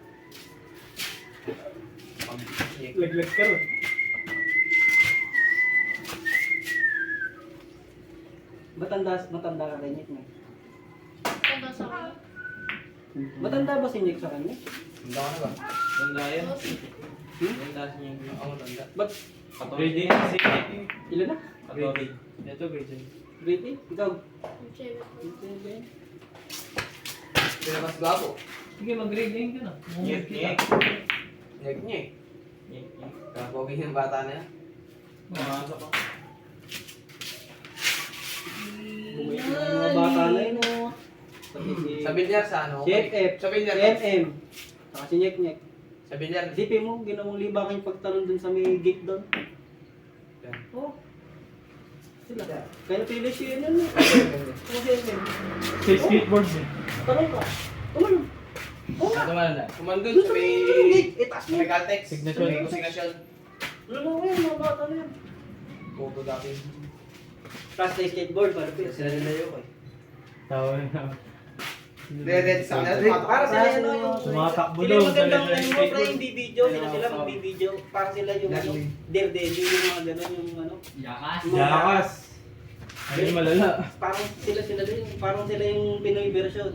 Laglag ka rin. Matanda ka kay Nick, Nick. Tanda sa akin. Matanda ba si Nick sa kanya? Hindi ako na ba? Tanda yan. Hmm? Tanda siya yung Ako tanda. Ba't grade 8 kasi. ilan na? Grade 8. Ito grade 8. Grade 8? Ikaw? Pero mas gwapo. Sige, mag-grade 9 ka na. Nyek, nyek. Nyek niya eh. Nyek, nyek. Kapogi yung bata na yan. Mamasa pa. Bumait na yung mga bata na yun. Sa bilyar sa ano? Si FF. Sa bilyar. Si MM. Saka si Nyek Nyek. Sa bilyar. Isipin mo, ginawang libakan yung pagtalon dun sa may gate doon. Yan. Oo. Sila. Kaya napili siya yun yun. Kung si MM. Sa skateboard eh. Talon ka. Tumalon. Oo nga. Ito man na. Kumandun Doon sa sa may... may gate. Itaas mo. May Caltex. Signature. May signation. Lalo ko yan, mga bata na yan. Puto dati. Tapos na skateboard, malapit. Sila nilayo ko eh. Tawa na. Red sa kanila. Para sila yan yung... Sumatakbo Sila daw yung magandang sa ano mo, pre, skateboard. yung bibidyo. Sila magbibidyo. Para sila yung ano, daredevil, yung mga gano'n, yung ano. Yakas. Yakas. Ano yung malala? Parang sila din, parang sila yung Pinoy version.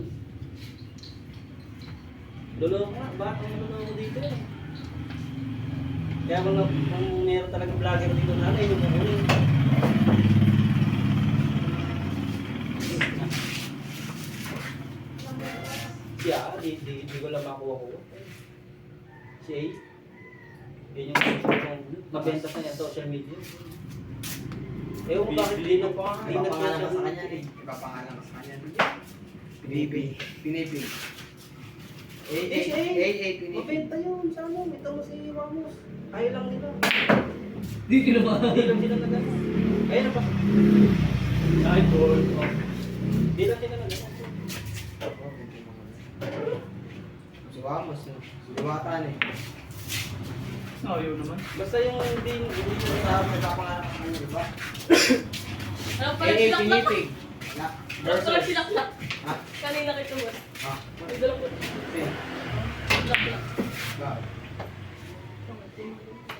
Lolo ka, bakit ang lolo ko dito? Kaya kung meron talagang vlogger dito na ano, yung mga siya, di ko lang makuha ko. Si A. Yun yung mabenta sa niya, social media. Ewan ko bakit di na Ipapangalan ka sa kanya eh. Ipapangalan ka sa kanya. Pinipig. Mabenta yun. Sa ano, may tamo si Ramos. Ayaw lang nila. Di kinumahan. Hindi lang sila nagano. Ayun na pa. Ay, boy. Hindi lang sila nagano. Si Ramos, no? Si Diwatan eh. Ayaw naman. Basta yung hindi sa nagkapangarap ng ano, diba? Ano pala silaklak? Na. Ano pala silaklak? Ha? Kanina kita mo. Ha? May dalang ko. Okay. Silaklak. Bakit?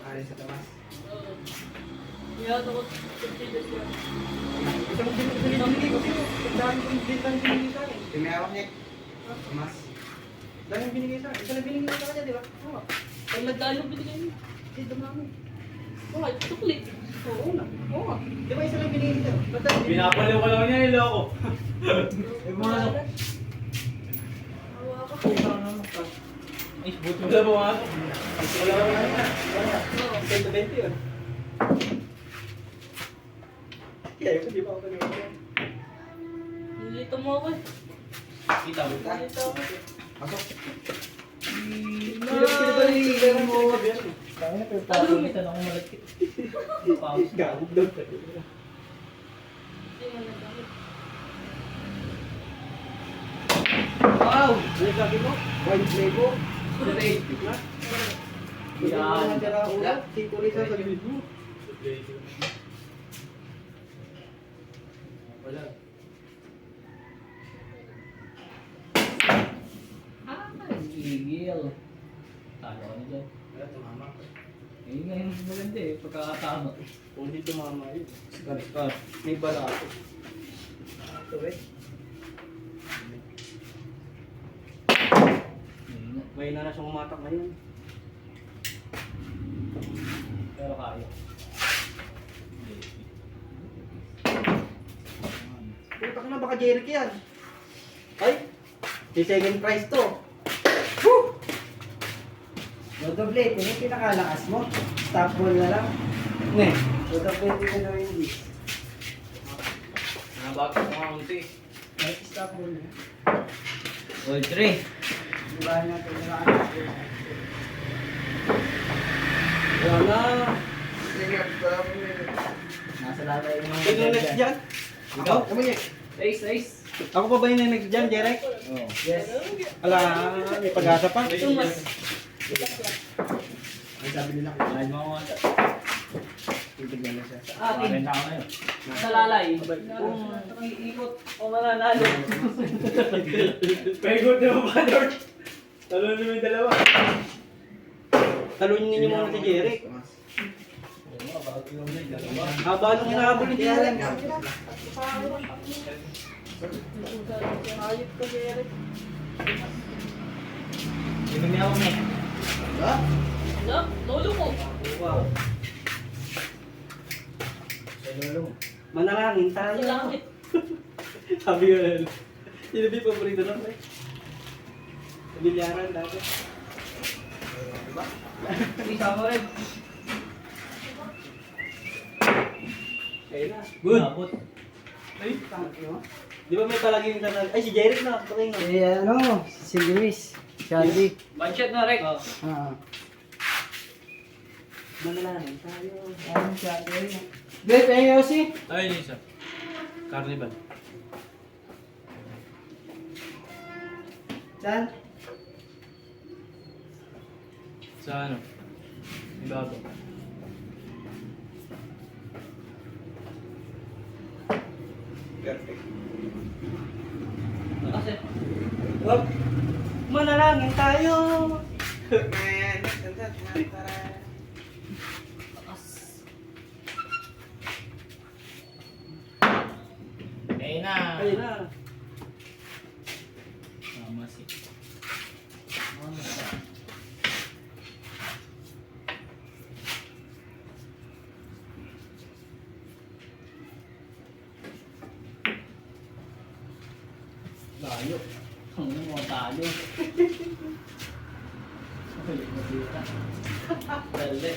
Ari sa tamas. Yan ako. Continuous yan. Isang binigay ko sa'yo. Dami kong binigay sa akin. Yung may hawak niya. Tamas. Dami yung binigay sa akin. Isa na binigay sa kanya, di ba? Oo. Pag nagdalo binigay mo. Hindi dumami. Okay, tuklit. Oo na. Oo nga. Di ba isa lang binigay sa'yo? Ba't dami binigay? Pinapaliw ko lang niya, niloko. Hawa ka. Ay, buto na bumasok. Wala lang yan. Wala. 120 yun. Kaya ko di ba ako kanina? Nilito mo ako eh. Kita mo. Nilito ako. Pasok. Sila mo. Kaya pero papawisan ako malagkit. Pawis ka. Gawag daw. Hindi mo nagdamit. Wow! Ano sabi mo? Wine flavor? Straight. Na? Yan. Ulat. Tituloy sa sabi mo. Wala. Gigil. Talo ka na dyan. Wala, tumama. Ayun nga yung maganda eh, pagkakatama. Kung hindi tumama yun. Skar. May bala ako. Ito eh. Ayun nga. May na siyang umatak ngayon. Pero kaya. Putak na, baka Jeric yan. Ay! Si second prize to. Dodoble, kung yung pinakalakas mo, stop ball na lang. Ne, dodoble din na gawin this. Nabago ko nga unti. Ay, stop ball na. All 3. Diba natin na wala. Nasa lalay mo. Sino yung next dyan? Ako? Kami niya. Ace, ace. Ako pa ba yung next dyan, Jeric? Oo. Yes. Ala, may pag-asa pa. Tumas. Ang sabi nila. Ay, mga wala. Titignan na siya. Akin. Benta ko na yun. Sa lalay. Kung iikot o mananalo. Pagod na ba, Lord? Talo na yung dalawa. Talunin ninyo muna si Jeric. Haba nung hinahabol ni Jeric. Ayot ka, Jeric. Hindi kami ako na. Ha? Wala, lolo ko. Wow. Sa lolo mo. Manalangin Sa tayo. langit. Sabi ko na. Sino ba yung paborito lang eh? Sa bilyaran dati. Diba? Isa mo rin. Ayun na. Good. Abot. Ay, tangin mo. Di ba may palaging ka na? Ay, si Jeric na. Paking na. Eh, ano, si Luis. Shelby. Budget na rin. Ah. Manalangin tayo. Ano siya? Bet, ayun si. Ayun yung isa. Carnival. Saan? Sa ano? Ibabaw. Perfect. Kasi. Hop. Manalangin tayo. Ayun na. Ayun na. Tama si. Layo. Ang mga talo. Ay, masira. Dali.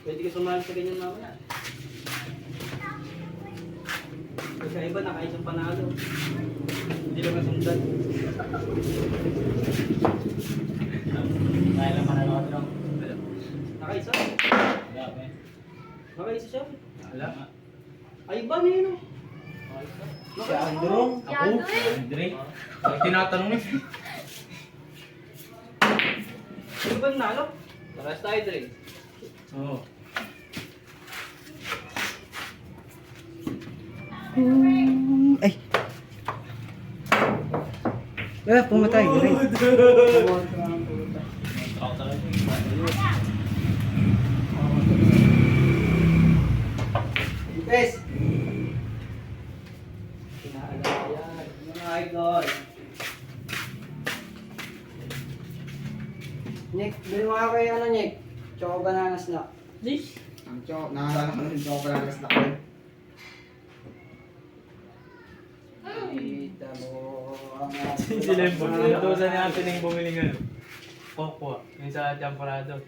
Pwede ka sumali sa ganyan mamaya. Kasi iba nakaisang panalo. Hindi lang nasundan. Kaya lang manalo ka lang. Nakaisa? Wala pa eh. Nakaisa siya. Wala nga. Ay, iba na yun. Si Andrew. Ako? Andre. Ay, tinatanong eh. Ano ba nalo? Paras tayo, Dre. Oo. Ay. Pumatay. Ako talaga. Pes. Pinaalala. Mga idol. Nick, bili mo ako yung ano, Nick? Choco banana snack. Dish. Ang choco, nakakala ko ng choco bananas na ko. Kita mo ang Si Lembo. Inutusan ni Ate Neng bumili ng ano. Kokwa. Yung sa Champorado.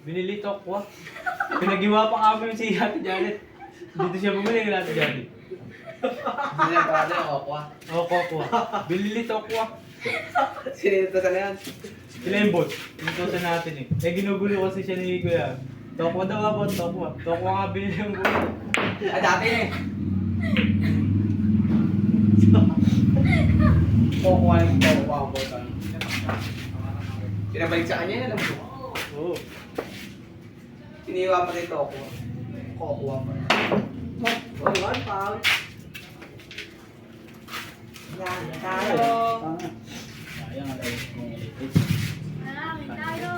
Binili Tokwa. Pinagiwa pa kami yung si Ate Janet. Dito siya bumili ng Ate Janet. Hindi na parado yung okwa. Oo, Kokwa. Binili Tokwa. Sinito sa na yan. Si Lembot. Inutusan natin eh. Eh ginugulo kasi siya ni Kuya. Tokwa daw ako, Tokwa. Tokwa nga binili yung bulo. Ah, dati eh. Okwa yung okwa ang botang. Pinabalik sa kanya yun, alam mo. Oo. Iniwa pa rin ito okwa. Okwa pa. Oh, one pound. Yan, Tama. Sayang ang life kong electric. Marami tayo.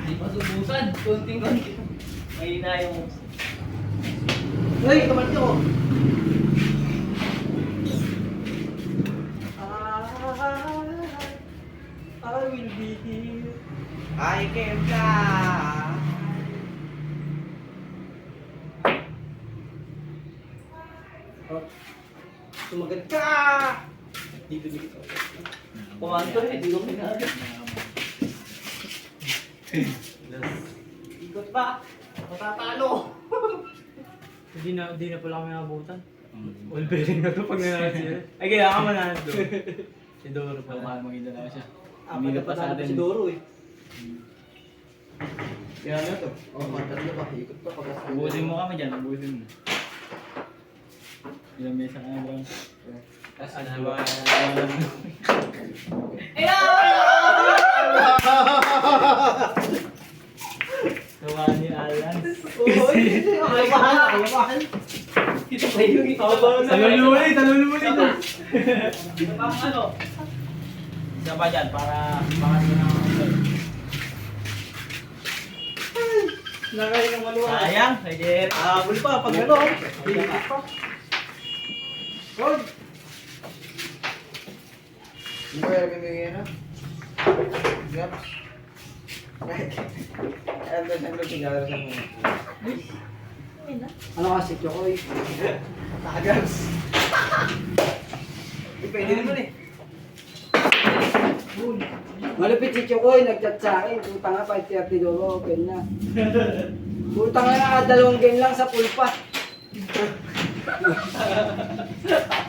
Hindi pa subusan. Konting-konti. May na yung... Uy, kaman ko. I will be here. I can fly. Sumagat ka! Dito dito. Kumanto eh. Hindi ko pinag. Ikot pa. Matatalo. Hindi na pala kami nabutan. All bearing na to pag nanalo siya. Ay kaya ka manalo to. Si Doro Mahal pala. maging dalawa siya. Apat Hindi na na pa sa panalo atin. si Doro eh. Kaya ano to? Oh, matatlo pa. Ikot pa pag Ubusin mo kami dyan, ubusin mo. Ilang mesa ka na bro? Ano ba? Tawa ni Alan. Kalabahan. Ito pa yung Talululi to. ano? Isa pa dyan para pangatlo na ako. Nakain ng maluwa. Sayang, sige. Habol pa pag ano. Ikot pa. Hold. Hindi ko yung bibigyan na. Gaps. Ano na sigaro sa mga. Ano kasi, Chokoy? Gaps. Pwede naman eh. Malupit si Chokoy, nag-chat sa akin. Puta nga, 5:30 doon, open na. Puta nga, 2 game lang sa pulpa.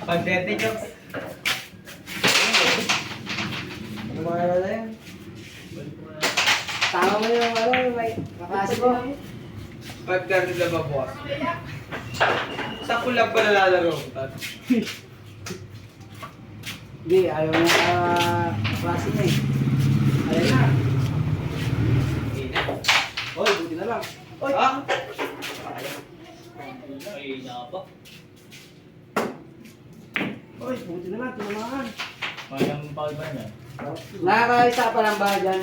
Pag-30 jokes. Ano mga na yan? Tama mo yung ano, may makasi ko. 5:30 na ba, boss? Sa kulab pa nalalaro. Hindi, ayaw na klase niya eh. Ayaw na. Oy, buti na lang. Oy! Ah! Ay, napa. Oy, buti na lang. Tinamahan. Mayang foul ba yan? Nakakaisa pa lang ba dyan?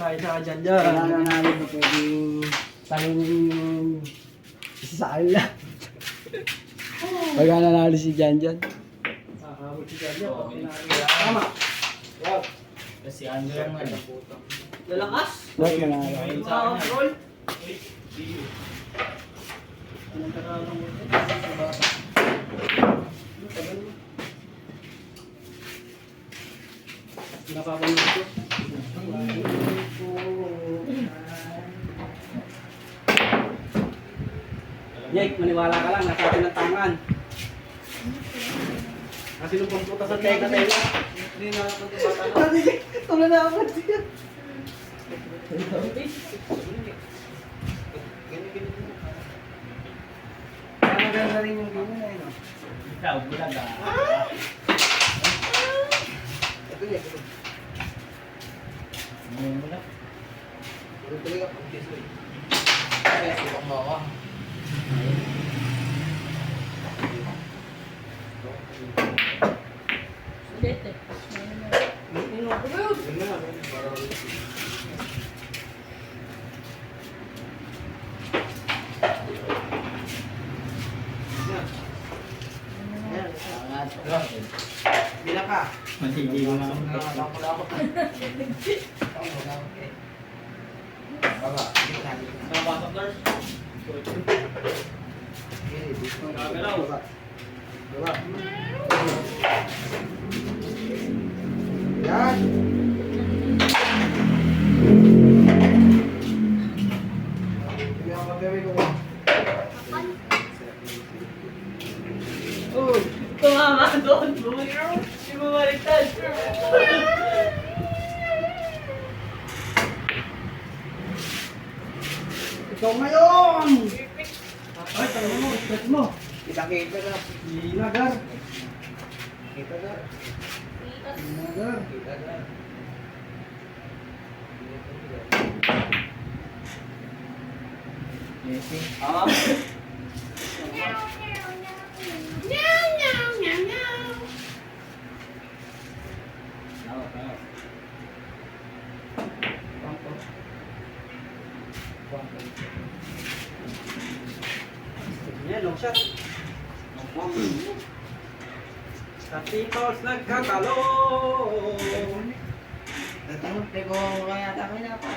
Kaya ka dyan Wala na namin na pwedeng tanong sa akin lang. Pagka nanalo si Janjan. Nakakabot si Janjan. Tama. Kasi Andrew yung ano. Lalakas. Ba't nanalo? Ayun sa akin. Roll. Anong kakalang mo? Sa bata. Ano, tagal mo. Napapanood ko. Jake, maniwala ka lang, nasa atin ang tangan. Kasi nung pamputa sa teka-teka. Hindi na ako bata. Tula na ako siya. Maganda rin yung gino na yun. Ikaw, bulaga. Ito yan. Ngayon mo na. Ito talaga pag kiso eh. Kaya suwak mo ako. Ulit eh. Bila ka. Matindi mo nga. Baba. Napasok, Lars. Gagalaw. Baba. Yan. Hindi ako magawin ko. Uy! Tumama doon! Bumalik ako! Hindi mo baliktad! Ikaw ngayon! Ay, tanong mo, stretch mo. Kita-kita ka. Inagar. Kita ka. Inagar. Kita ka. Ah. Tama, tama. Yan, long shot. Tatitos nagkatalo. Tatanong, teko, kaya tama na pa.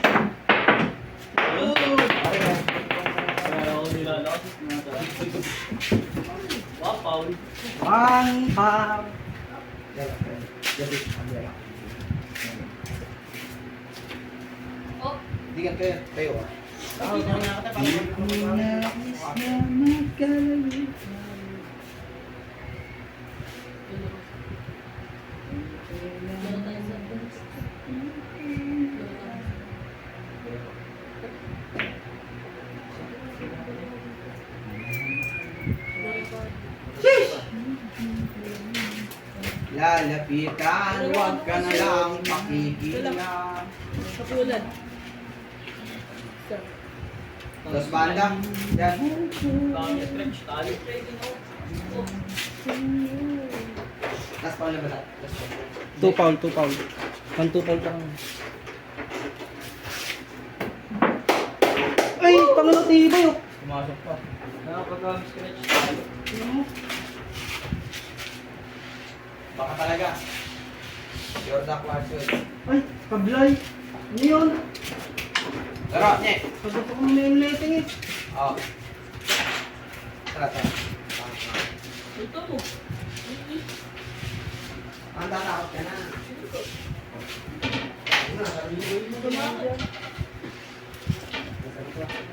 Kaya ako nilalakas. Wow, Paul. One pound. Oh! Hindi ka kayo. Tayo ah. Lalapitan, huwag ka na lang makikinig. Kapulan. Tapos banda. Yan. Dami stretch, tali. Tapos pa ulit ba? 2 pound, 2 pound. 2 pound lang. Ay, tangalo tibay oh. Pumasok pa. Nakapag-stretch, tali. Baka talaga. Jordan Clarkson. Ay, kablay. Ano yun? Pero, nye. Pagod ako ng emulating eh. Oo. Tara, tara. Ito mo. Ang tatakot ka na.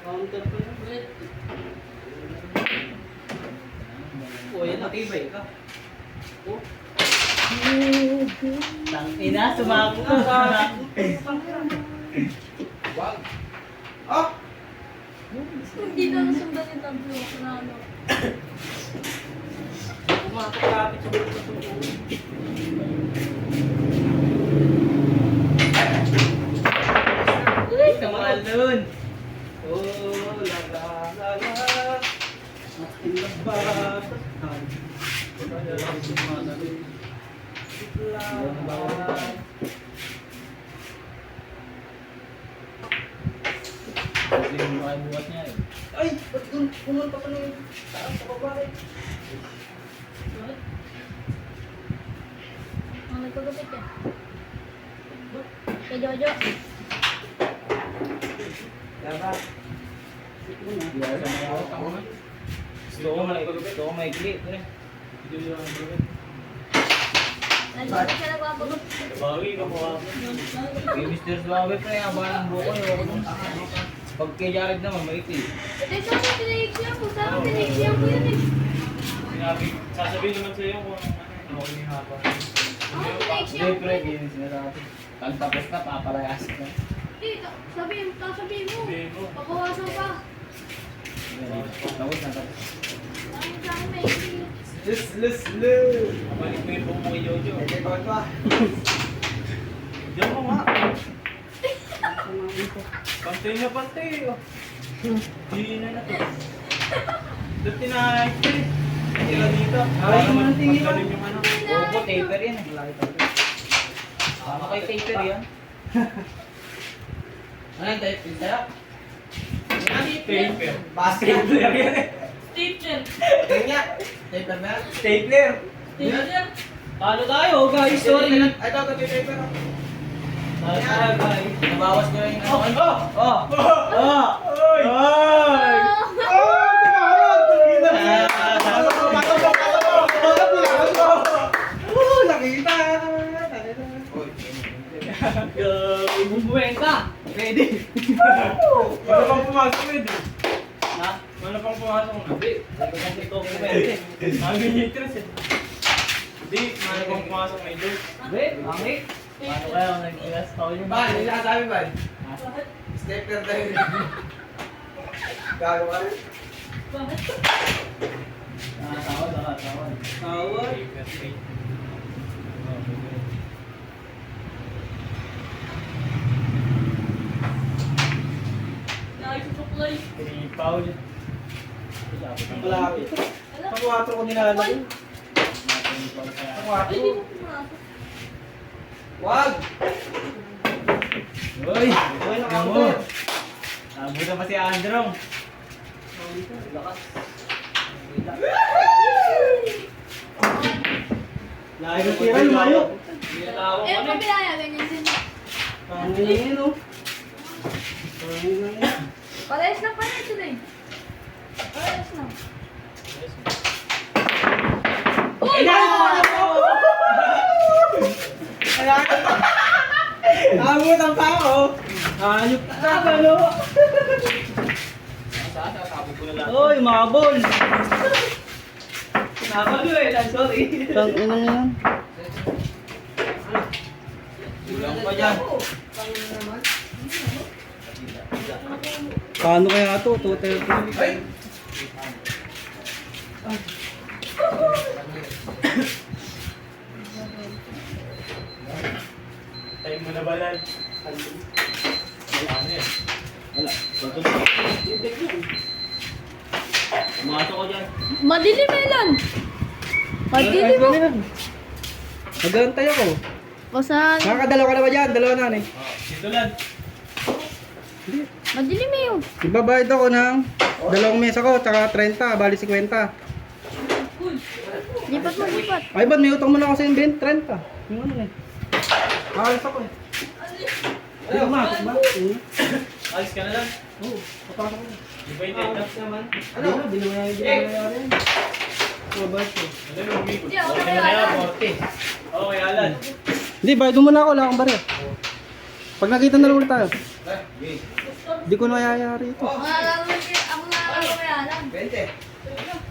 Counter ko yun. Ulit. O, yan, natibay ka. Tangina, sumako ka. Wag. Oh! Hindi na nasundan yung tatlo na ano. Kumakapit sa buto sa buto. Uy, kamalun. Oh, la la la la. Ating labatas. Hindi mo kayo bukas niya eh. Ay, ba't dun pumunta ka ng taas sa babae? Ang nagpagupit ka. Kay Jojo. Diba? Hindi ako sa mga ako. Gusto ko maikli. Hindi yung gawin. Nandito siya nagpapagot. Bawi ka po. Kay Mr. Suave pre, ang balang buko yun. Pag kay Jared naman, maikli. Ito sa akin tinaig siya po. Sa akin tinaig siya po yun eh. Sinabi, sasabihin naman sa'yo kung ano ko ni hapa. Ako tinaig siya Hindi po. pre, yun yung sinasabi. Pag tapos na, papalayas ka. Hindi, sabihin mo. Sabihin mo. Papawasan pa. Tapos na tapos. Ang sa akin may isi. Balik mo yung buko mo kay Jojo. Diyan mo nga. Pantay na pantay. Oh. Hindi na to. Doon tinahit ko eh. Tira dito. Ay, yung mga tingin mo. Pagkalim yung ano. Opo, taper yan eh. Tama kay taper yan. Ano yung taper sa'yo? Taper. Basket. Stapler yan eh. Stapler. Kanya. Paper na. Stapler. Stapler. Talo tayo, guys. Sorry. Ito, paper. Tara guys. Nabawas ko lang yung ano. Oy! Oy! Nakita. Bumbuwenta. Ready. Wala pang pumasok eh. Ha? Wala pang pumasok na. Hindi. Sabi ko kasi ito kumete. Sabi niya itras eh. Hindi, wala pang pumasok na ito. Be, angit. Paano kaya kung nag-ilas tao yun? Ba, hindi nakasabi ba? Stapler tayo. Gagawa rin. Nakatawad. Tawad. Nakisusuklay. Paul. Malapit. Ang 4 ko nilalagay. Ang 4. Hindi mo pumasok. Wag! Uy! Okay, Ano nakakuha. mo? Nabuta pa si Androng. Lahat ng tira, lumayo. Eh, yung kabilaya, ganyan din. Ang ganyan, no? Parehas lang pala sila eh. Parehas lang. Uy! Nakabutang pa ako. Ayok na balo. Oy, mabol. Nakabalo eh. I'm sorry. Tang ina yan. Bilang pa dyan. Paano kaya ito? 230. Ay! Tayo mo na balal. Ano yan? Pumasok ko dyan. Madilim eh lang. Madilim mo. Nagantay ako. Basta Nakakadalawa ka na ba dyan? Dalawa na eh. Dito lang. madilim eh yun. Ibabayad ako ng 2 mesa ko, tsaka 30, bali 50. Lipat mo, lipat. Ay, ba't may utang mo na kasi yung 30? Yung ano eh. Alis ako eh. Ayaw, ma. Alis ka na lang. Oo, papasok ko. Di ba yung tayo? naman. Ano? Di mo na yan. Mabait ko. Ano yung umikot? Hindi, ako Okay na na yan, wala. 40. Okay, Alan. Hindi, bayad mo muna ako, wala akong baril. Pag nakita na lang ulit tayo. Hindi ko na mayayari ito. Ang nalaro ko yan lang. 20.